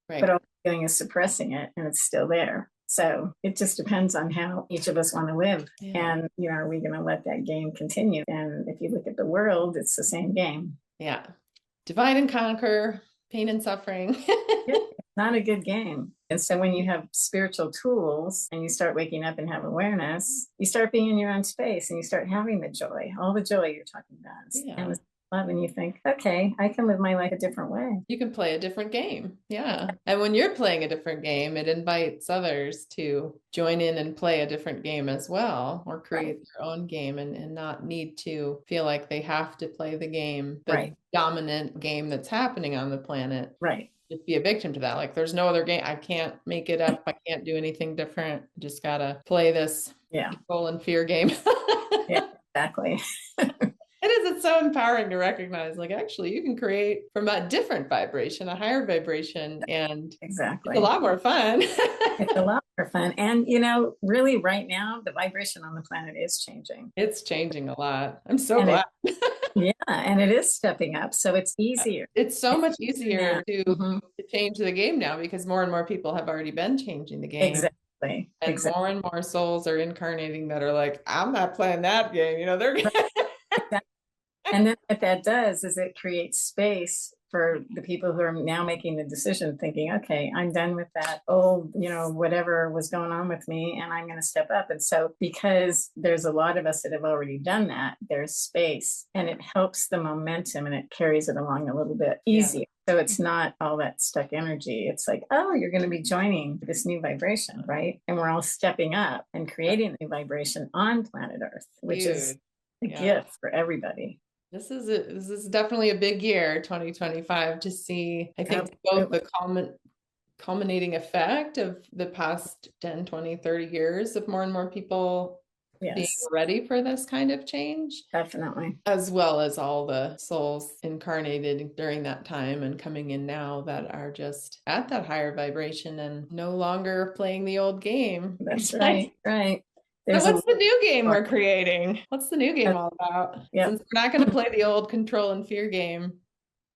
Right. But all you're doing is suppressing it, and it's still there. So it just depends on how each of us want to live. And, are we going to let that game continue? And if you look at the world, it's the same game. Yeah. Divide and conquer, pain and suffering. It's not a good game. And so when you have spiritual tools and you start waking up and have awareness, you start being in your own space and you start having the joy, all the joy you're talking about. And love, and you think, okay, I can live my life a different way. You can play a different game. Yeah. And when you're playing a different game, it invites others to join in and play a different game as well, or create their own game, and not need to feel like they have to play the game, the dominant game that's happening on the planet. Right. Just be a victim to that. Like, there's no other game. I can't make it up. I can't do anything different. Just gotta play this control and fear game. Yeah, exactly. It's so empowering to recognize, like, actually you can create from a different vibration, a higher vibration, and it's a lot more fun. It's a lot more fun. And, really right now, the vibration on the planet is changing. It's changing a lot. I'm so glad. And it is stepping up. So it's easier. It's so much easier to change the game now, because more and more people have already been changing the game. Exactly. And more and more souls are incarnating that are like, I'm not playing that game. They're And then what that does is it creates space for the people who are now making the decision, thinking, okay, I'm done with that old, whatever was going on with me, and I'm going to step up. And so, because there's a lot of us that have already done that, there's space, and it helps the momentum and it carries it along a little bit easier. So it's not all that stuck energy. It's like, oh, you're going to be joining this new vibration, right? And we're all stepping up and creating a new vibration on planet Earth, which is a gift for everybody. This is definitely a big year, 2025, to see, I think, both the culminating effect of the past 10, 20, 30 years of more and more people being ready for this kind of change. Definitely. As well as all the souls incarnated during that time and coming in now that are just at that higher vibration and no longer playing the old game. That's right. Right. So what's the new game we're creating? What's the new game all about? Since we're not going to play the old control and fear game.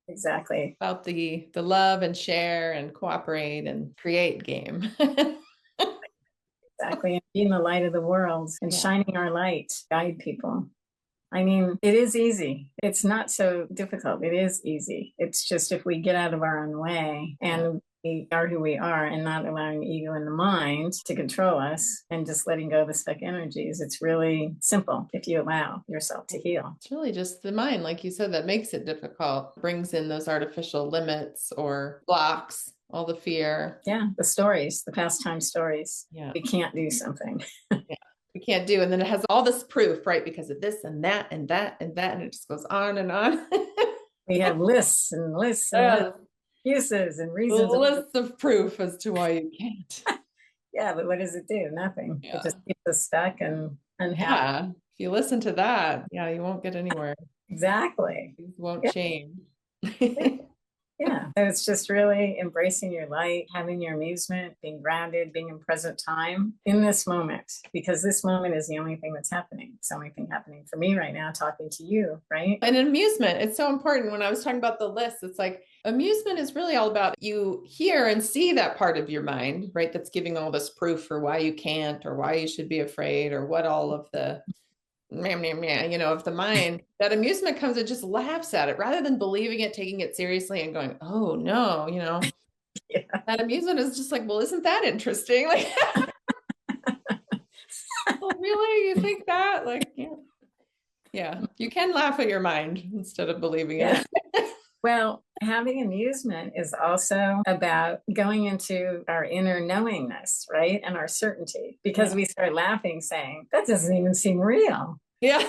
Exactly. About the love and share and cooperate and create game. Exactly. And being the light of the world and shining our light, guide people. I mean, it is easy. It's not so difficult. It is easy. It's just if we get out of our own way and we are who we are and not allowing ego in the mind to control us and just letting go of the stuck energies, it's really simple if you allow yourself to heal. It's really just the mind, like you said, that makes it difficult, brings in those artificial limits or blocks, all the fear. Yeah, the stories, the pastime stories. Yeah. We can't do something. We can't do. And then it has all this proof, right? Because of this and that and that and that. And it just goes on and on. We have lists and lists and excuses and reasons. Lists of proof as to why you can't. Yeah, but what does it do? Nothing. It just keeps us stuck and unhappy. Yeah. If you listen to that, you won't get anywhere. Exactly. Things won't change. Yeah. So it's just really embracing your light, having your amusement, being grounded, being in present time in this moment, because this moment is the only thing that's happening. It's the only thing happening for me right now, talking to you, right? And amusement, it's so important. When I was talking about the list, it's like amusement is really all about you hear and see that part of your mind, right? That's giving all this proof for why you can't or why you should be afraid or what all of the of the mind. That amusement comes and just laughs at it rather than believing it, taking it seriously and going, oh no, that amusement is just like, well, isn't that interesting? Like, well, really, you think that? Like, you can laugh at your mind instead of believing it. Well, having amusement is also about going into our inner knowingness, right? And our certainty, because we start laughing saying, that doesn't even seem real. Yeah.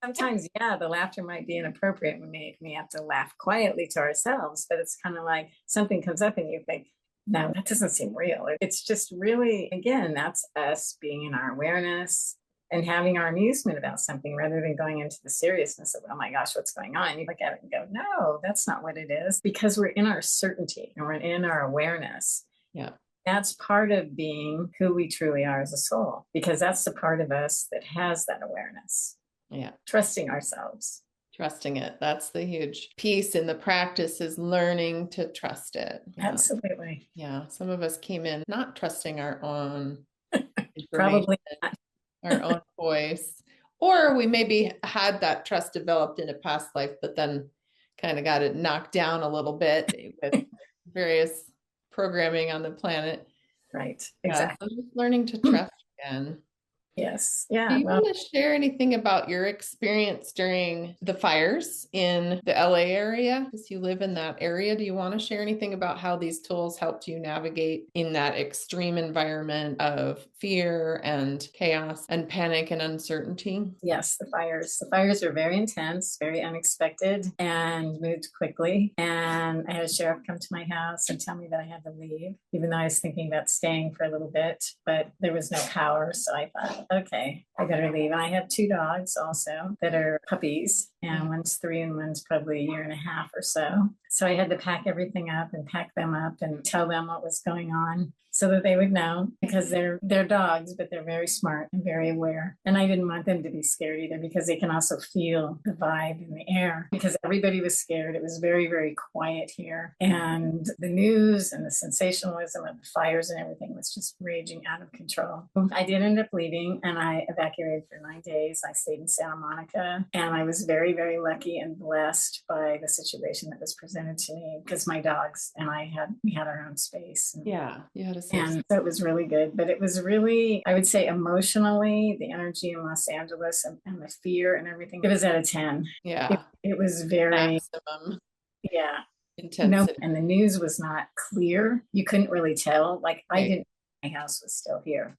Sometimes, the laughter might be inappropriate. We have to laugh quietly to ourselves, but it's kind of like something comes up and you think, no, that doesn't seem real. It's just really, again, that's us being in our awareness and having our amusement about something rather than going into the seriousness of, oh my gosh, what's going on? You look at it and go, no, that's not what it is, because we're in our certainty and we're in our awareness. Yeah. That's part of being who we truly are as a soul, because that's the part of us that has that awareness. Yeah. Trusting ourselves. Trusting it. That's the huge piece in the practice, is learning to trust it. Absolutely. Yeah. Some of us came in not trusting our own probably not. Our own voice, or we maybe had that trust developed in a past life, but then kind of got it knocked down a little bit with various programming on the planet. Right. Exactly. So just learning to trust again. Yes. Yeah. Do you want to share anything about your experience during the fires in the LA area? Because you live in that area. Do you want to share anything about how these tools helped you navigate in that extreme environment of fear and chaos and panic and uncertainty? Yes, the fires. The fires are very intense, very unexpected, and moved quickly. And I had a sheriff come to my house and tell me that I had to leave, even though I was thinking about staying for a little bit, but there was no power. So I thought, okay, I better leave. And I have 2 dogs also that are puppies, and one's 3 and one's probably a year and a half or so. So I had to pack everything up and pack them up and tell them what was going on so that they would know, because they're dogs, but they're very smart and very aware. And I didn't want them to be scared either, because they can also feel the vibe in the air, because everybody was scared. It was very, very quiet here. And the news and the sensationalism of the fires and everything was just raging out of control. I did end up leaving, and I evacuated for 9 days. I stayed in Santa Monica, and I was very, very lucky and blessed by the situation that was presented to me, because my dogs and we had our own space. Yeah, you had a safe And so it was really good. But it was really, I would say, emotionally, the energy in Los Angeles and the fear and everything, it was at a 10. Yeah. It was very, Maximum yeah. No, intensity. and the news was not clear. You couldn't really tell. Like, I Right. didn't know my house was still here,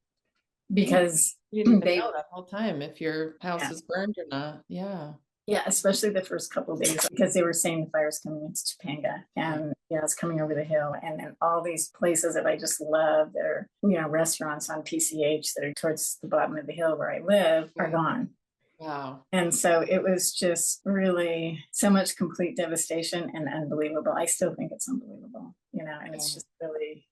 because You didn't even they, know that whole time if your house yeah, was burned or not. Yeah. yeah, especially the first couple of days, because they were saying the fire's coming into Topanga, and it's coming over the hill, and then all these places that I just love, they're restaurants on PCH that are towards the bottom of the hill where I live, are gone. Wow. And so it was just really so much complete devastation and unbelievable. I still think it's unbelievable, and it's just really.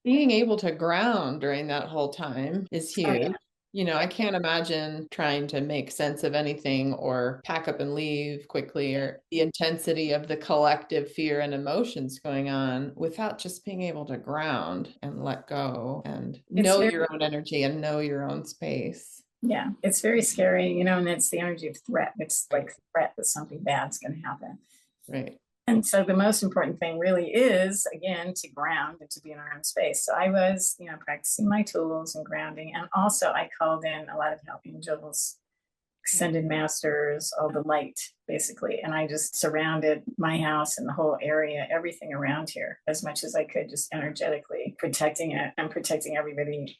Being able to ground during that whole time is Oh, huge. yeah. I can't imagine trying to make sense of anything or pack up and leave quickly, or the intensity of the collective fear and emotions going on without just being able to ground and let go and It's know very, your own energy and know your own space. yeah, it's very scary, and it's the energy of threat. It's Right. like threat that something bad's going to happen. Right. And so the most important thing really is, again, to ground and to be in our own space. So I was, practicing my tools and grounding. And also I called in a lot of help, angels, extended masters, all the light, basically. And I just surrounded my house and the whole area, everything around here, as much as I could, just energetically protecting it and protecting everybody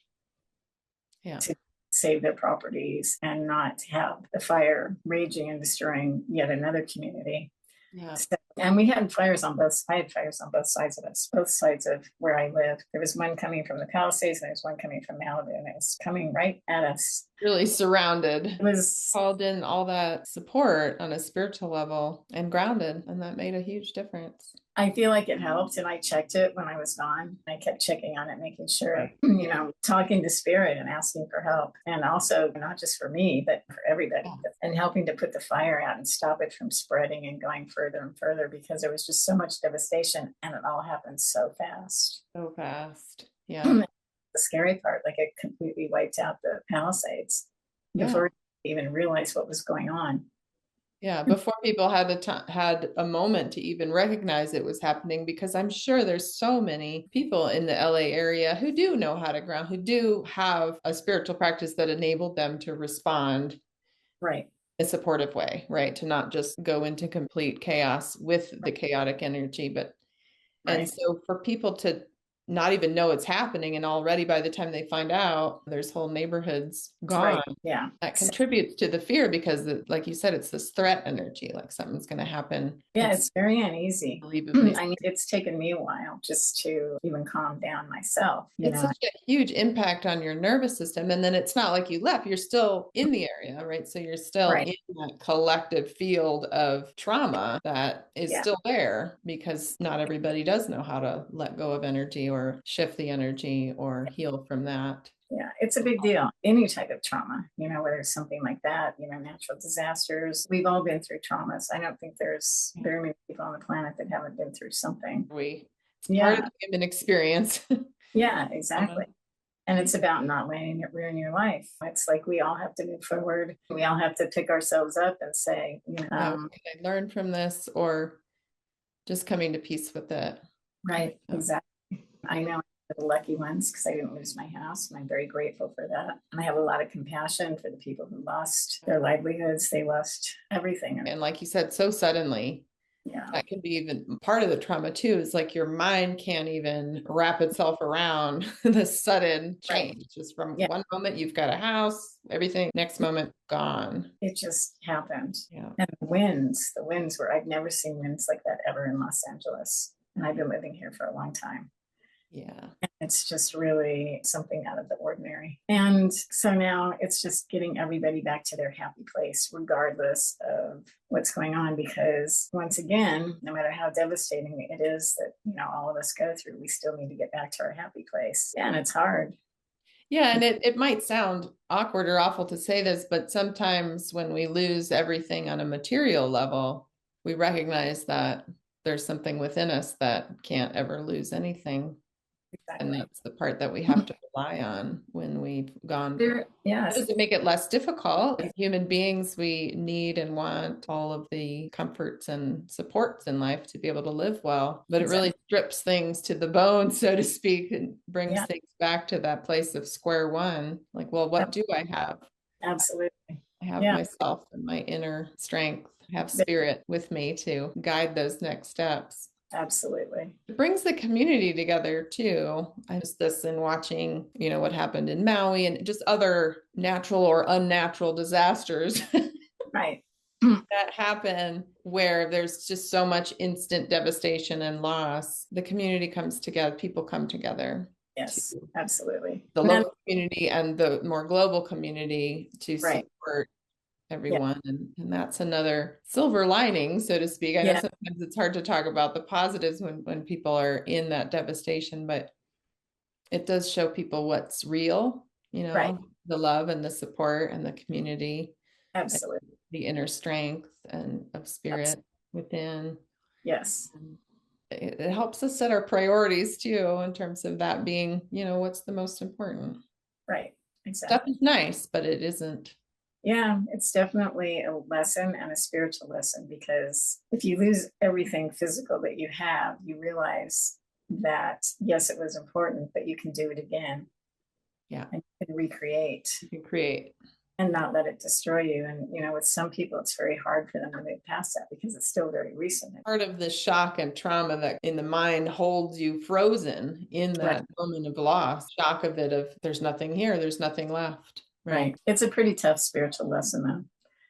to save their properties and not have the fire raging and destroying yet another community. Yeah. So, and we had fires on both. I had fires on both sides of us, both sides of where I live. There was one coming from the Palisades, and there was one coming from Malibu, and it was coming right at us. Really surrounded. It was Called in all that support on a spiritual level and grounded, and that made a huge difference. I feel like it helped, and I checked it when I was gone. I kept checking on it, making sure, talking to spirit and asking for help. And also, not just for me, but for everybody, and helping to put the fire out and stop it from spreading and going further and further, because there was just so much devastation, and it all happened so fast. So fast. Yeah. The scary part, like, it completely wiped out the Palisades before we even realized what was going on. Yeah, before people had a moment to even recognize it was happening, because I'm sure there's so many people in the LA area who do know how to ground, who do have a spiritual practice that enabled them to respond right in a supportive way, right? To not just go into complete chaos with the chaotic energy, but and so for people to not even know it's happening, and already by the time they find out, there's whole neighborhoods gone. Yeah, that contributes to the fear, because like you said, it's this threat energy, like something's going to happen. Yeah, it's very uneasy. I mean, it's taken me a while just to even calm down myself. It's such a huge impact on your nervous system. And then it's not like you left, you're still in the area, right? So you're still in that collective field of trauma that is still there, because not everybody does know how to let go of energy or shift the energy or heal from that. Yeah, it's a big deal. Any type of trauma, whether it's something like that, natural disasters. We've all been through traumas. I don't think there's very many people on the planet that haven't been through something. It's part of the human experience. Yeah, exactly. And it's about not letting it ruin your life. It's like we all have to move forward. We all have to pick ourselves up and say, can I learn from this, or just coming to peace with it? Right, exactly. I know the lucky ones, because I didn't lose my house, and I'm very grateful for that. And I have a lot of compassion for the people who lost their livelihoods. They lost everything. And like you said, so suddenly, that can be even part of the trauma too, is like your mind can't even wrap itself around the sudden change. Just from one moment you've got a house, everything, next moment gone. It just happened. And the winds were, I've never seen winds like that ever in Los Angeles. And I've been living here for a long time. Yeah. It's just really something out of the ordinary. And so now it's just getting everybody back to their happy place, regardless of what's going on. Because once again, no matter how devastating it is that, all of us go through, we still need to get back to our happy place. Yeah, and it's hard. Yeah, and it might sound awkward or awful to say this, but sometimes when we lose everything on a material level, we recognize that there's something within us that can't ever lose anything. And Exactly. that's the part that we have to rely on when we've gone. Yes. Does it make it less difficult? As human beings, we need and want all of the comforts and supports in life to be able to live well. But it really strips things to the bone, so to speak, and brings things back to that place of square one. Like, well, what do I have? Absolutely. I have myself and my inner strength. I have spirit with me to guide those next steps. Absolutely. It brings the community together too. I just this in watching, what happened in Maui and just other natural or unnatural disasters Right. that happen where there's just so much instant devastation and loss. The community comes together, people come together. Yes, absolutely. The local community and the more global community to support everyone. And that's another silver lining, so to speak. I know sometimes it's hard to talk about the positives when people are in that devastation, but it does show people what's real, the love and the support and the community. Absolutely. The inner strength and of spirit within. Yes. It helps us set our priorities too, in terms of that being, what's the most important. Right. Exactly. Stuff is nice, but it isn't. Yeah, it's definitely a lesson and a spiritual lesson, because if you lose everything physical that you have, you realize that, yes, it was important, but you can do it again. Yeah. And you can recreate. You can create. And not let it destroy you. And, with some people, it's very hard for them to move past that because it's still very recent. Part of the shock and trauma that in the mind holds you frozen in that moment of loss, shock of it, of there's nothing here, there's nothing left. Right. It's a pretty tough spiritual lesson, though.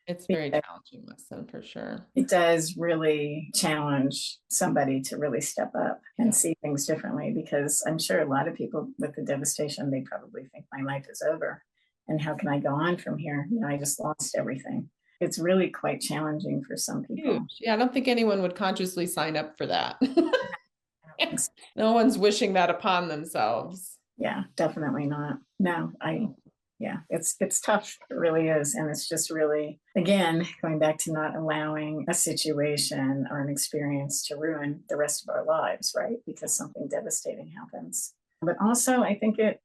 It's a very challenging lesson for sure. It does really challenge somebody to really step up and see things differently, because I'm sure a lot of people with the devastation, they probably think my life is over. And how can I go on from here? I just lost everything. It's really quite challenging for some people. Huge. Yeah, I don't think anyone would consciously sign up for that. No one's wishing that upon themselves. Yeah, definitely not. No, it's tough. It really is. And it's just really, again, going back to not allowing a situation or an experience to ruin the rest of our lives, right? Because something devastating happens. But also, I think it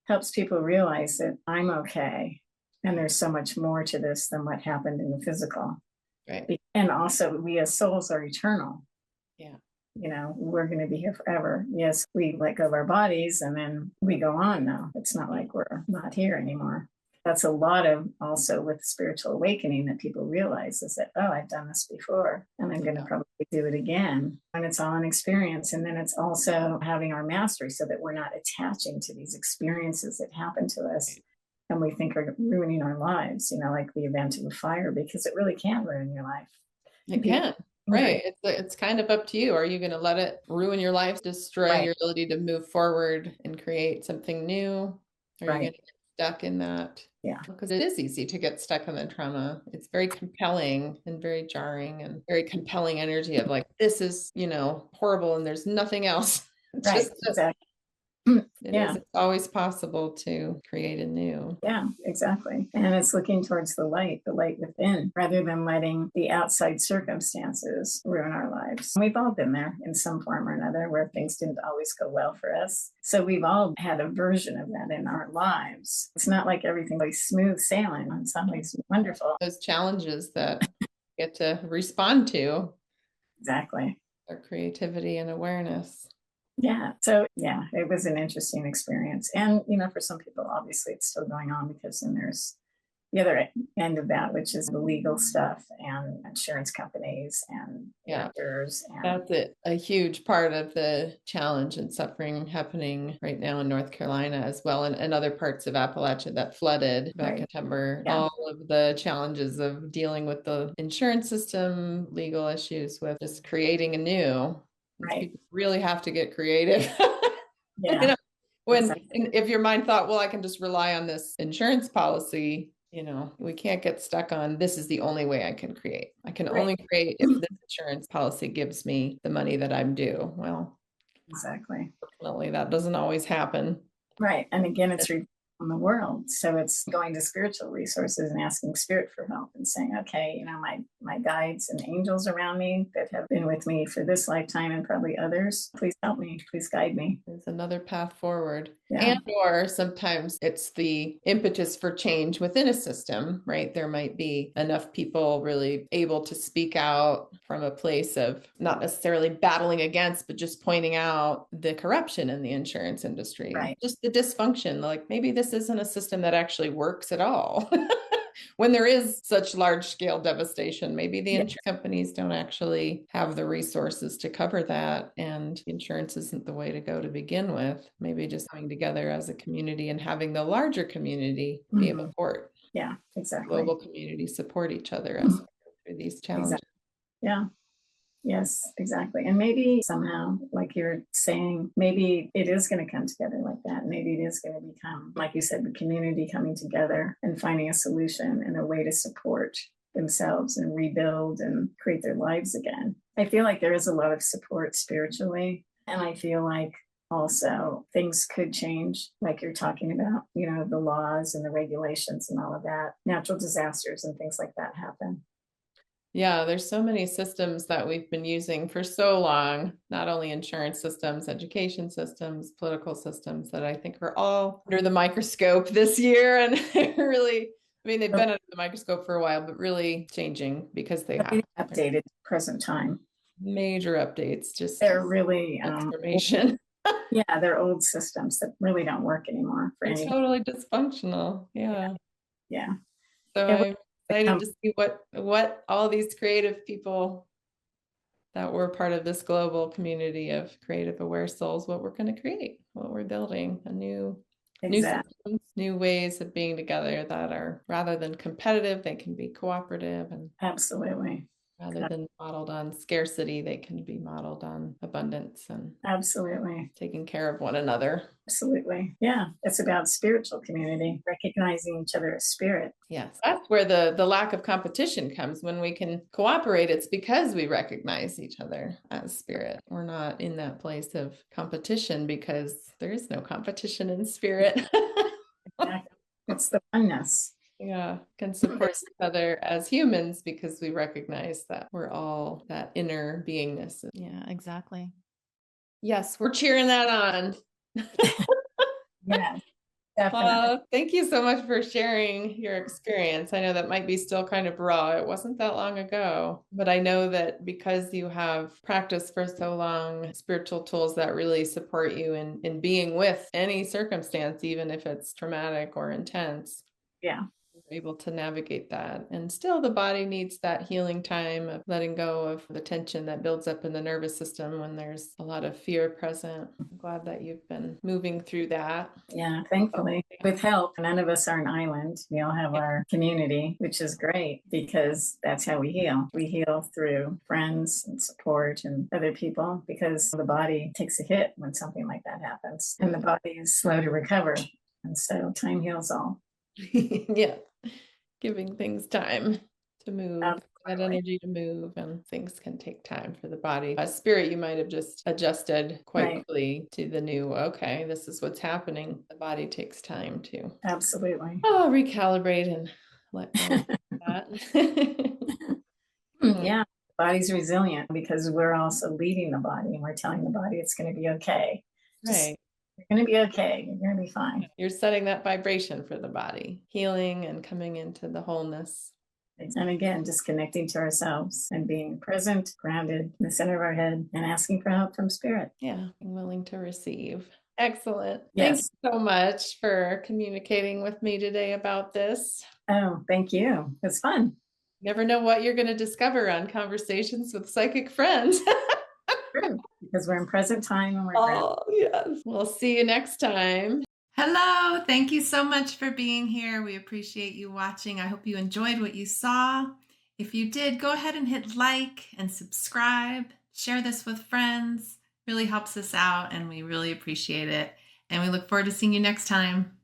helps people realize that I'm okay. And there's so much more to this than what happened in the physical. Right. And also, we as souls are eternal. Yeah. We're going to be here forever. Yes, we let go of our bodies and then we go on now. It's not like we're not here anymore. That's a lot of also with spiritual awakening that people realize, is that, oh, I've done this before and I'm going to probably do it again. And it's all an experience. And then it's also having our mastery so that we're not attaching to these experiences that happen to us and we think are ruining our lives, like the event of a fire, because it really can ruin your life. It can. Right. It's kind of up to you. Are you going to let it ruin your life, destroy your ability to move forward and create something new? Are you going to get stuck in that? Yeah. Because it is easy to get stuck in the trauma. It's very compelling and very jarring and very compelling energy of like, this is, horrible and there's nothing else. Exactly. It's always possible to create anew. Yeah, exactly. And it's looking towards the light within, rather than letting the outside circumstances ruin our lives. We've all been there in some form or another where things didn't always go well for us. So we've all had a version of that in our lives. It's not like everything like smooth sailing. It's always wonderful. Those challenges that get to respond to. Exactly. Our creativity and awareness. Yeah. So, it was an interesting experience. And, for some people, obviously, it's still going on, because then there's the other end of that, which is the legal stuff and insurance companies and doctors. And that's a huge part of the challenge and suffering happening right now in North Carolina as well, and other parts of Appalachia that flooded back in September. All of the challenges of dealing with the insurance system, legal issues with just creating anew. People really have to get creative. Yeah. When Exactly. if your mind thought, well, I can just rely on this insurance policy, we can't get stuck on this is the only way I can create. I can Right. only create if this insurance policy gives me the money that I'm due. Well, Exactly. fortunately, that doesn't always happen. Right. And again, it's on the world. So it's going to spiritual resources and asking spirit for help and saying, okay, my guides and angels around me that have been with me for this lifetime and probably others, please help me, please guide me. There's another path forward. Yeah. And or sometimes it's the impetus for change within a system, right? There might be enough people really able to speak out from a place of not necessarily battling against, but just pointing out the corruption in the insurance industry, Right. just the dysfunction. Like maybe this isn't a system that actually works at all. When there is such large scale devastation, maybe the insurance companies don't actually have the resources to cover that. And insurance isn't the way to go to begin with. Maybe just coming together as a community and having the larger community be able to support. Yeah, exactly. Global community support each other as we go through these challenges. Exactly. Yeah. Yes, exactly. And maybe somehow, like you're saying, maybe it is going to come together like that. Maybe it is going to become, like you said, the community coming together and finding a solution and a way to support themselves and rebuild and create their lives again. I feel like there is a lot of support spiritually. And I feel like also things could change, like you're talking about, the laws and the regulations and all of that. Natural disasters and things like that happen. Yeah, there's so many systems that we've been using for so long, not only insurance systems, education systems, political systems, that I think are all under the microscope this year. And really, they've been under the microscope for a while, but really changing because they have Updated present time. Major updates, just They're really transformation. Yeah, they're old systems that really don't work anymore for They're totally dysfunctional. Yeah. Yeah. So I'm excited to see what all these creative people that we're part of this global community of creative aware souls, what we're going to create, what we're building, new systems, new ways of being together that are, rather than competitive, they can be cooperative, and absolutely, rather than modeled on scarcity, they can be modeled on abundance and absolutely taking care of one another. Absolutely. Yeah. It's about spiritual community, recognizing each other as spirit. Yes. That's where the lack of competition comes. When we can cooperate, it's because we recognize each other as spirit. We're not in that place of competition because there is no competition in spirit. Exactly. It's the oneness. Yeah, can support each other as humans because we recognize that we're all that inner beingness. Yeah, exactly. Yes, we're cheering that on. Yeah, definitely. Thank you so much for sharing your experience. I know that might be still kind of raw. It wasn't that long ago, but I know that because you have practiced for so long, spiritual tools that really support you in being with any circumstance, even if it's traumatic or intense. Yeah. Able to navigate that. And still the body needs that healing time of letting go of the tension that builds up in the nervous system when there's a lot of fear present. I'm glad that you've been moving through that. Yeah, thankfully, with help. None of us are an island. We all have our community, which is great because that's how we heal. We heal through friends and support and other people because the body takes a hit when something like that happens, and the body is slow to recover. And so time heals all. Yeah, giving things time to move, that Absolutely. energy to move, and things can take time for the body. A spirit, you might have just adjusted quite quickly to the new, okay, this is what's happening. The body takes time to Absolutely. recalibrate and let go of that. Yeah, the body's resilient because we're also leading the body and we're telling the body it's going to be okay. Right. You're going to be okay. You're going to be fine. You're setting that vibration for the body, healing and coming into the wholeness. And again, just connecting to ourselves and being present, grounded in the center of our head and asking for help from spirit. Yeah, being willing to receive. Excellent. Yes. Thank you so much for communicating with me today about this. Oh, thank you. It's fun. Never know what you're going to discover on Conversations with Psychic Friends. True, because we're in present time and we're yes. We'll see you next time. Hello. Thank you so much for being here. We appreciate you watching. I hope you enjoyed what you saw. If you did, go ahead and hit like and subscribe. Share this with friends. Really helps us out, and we really appreciate it. And we look forward to seeing you next time.